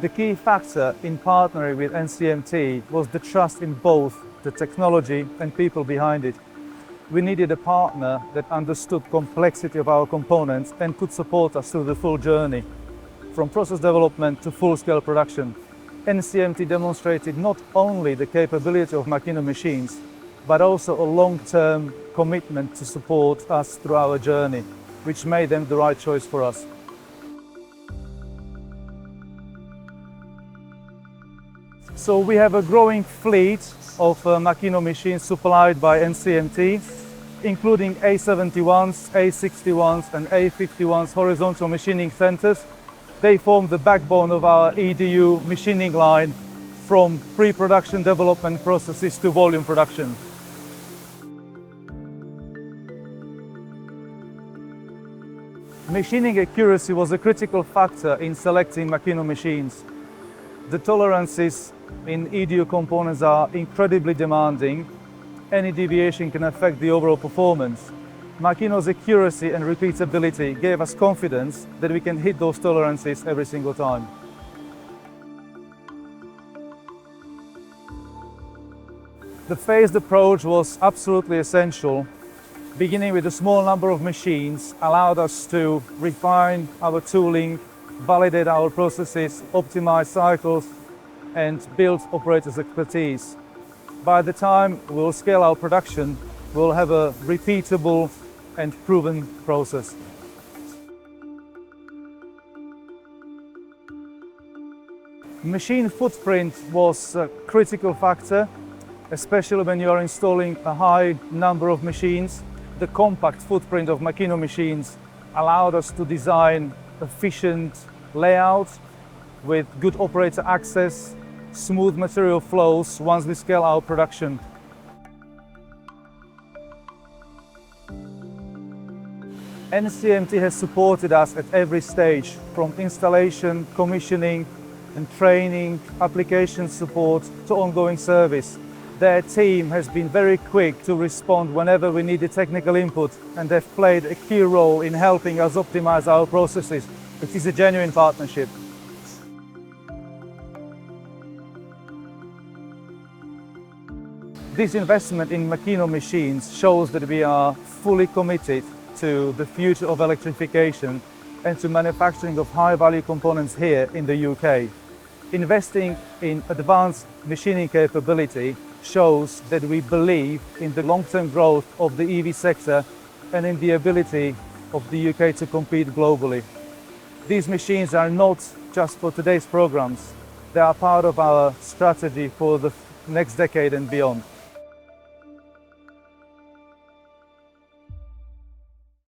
The key factor in partnering with NCMT was the trust in both the technology and people behind it. We needed a partner that understood complexity of our components and could support us through the full journey, from process development to full-scale production. NCMT demonstrated not only the capability of Makino machines, but also a long-term commitment to support us through our journey, which made them the right choice for us. So we have a growing fleet of Makino machines supplied by NCMT, including A71s, A61s and A51s horizontal machining centers. They form the backbone of our EDU machining line from pre-production development processes to volume production. Machining accuracy was a critical factor in selecting Makino machines. The tolerances in EDU components are incredibly demanding. Any deviation can affect the overall performance. Makino's accuracy and repeatability gave us confidence that we can hit those tolerances every single time. The phased approach was absolutely essential. Beginning with a small number of machines allowed us to refine our tooling, validate our processes, optimize cycles, and build operators' expertise. By the time we'll scale our production, we'll have a repeatable and proven process. Machine footprint was a critical factor, especially when you are installing a high number of machines. The compact footprint of Makino machines allowed us to design efficient layouts with good operator access, smooth material flows once we scale our production. NCMT has supported us at every stage, from installation, commissioning and training, application support to ongoing service. Their team has been very quick to respond whenever we needed technical input, and they've played a key role in helping us optimize our processes. It is a genuine partnership. This investment in Makino machines shows that we are fully committed to the future of electrification and to manufacturing of high-value components here in the UK. Investing in advanced machining capability shows that we believe in the long-term growth of the EV sector and in the ability of the UK to compete globally. These machines are not just for today's programs, they are part of our strategy for the next decade and beyond.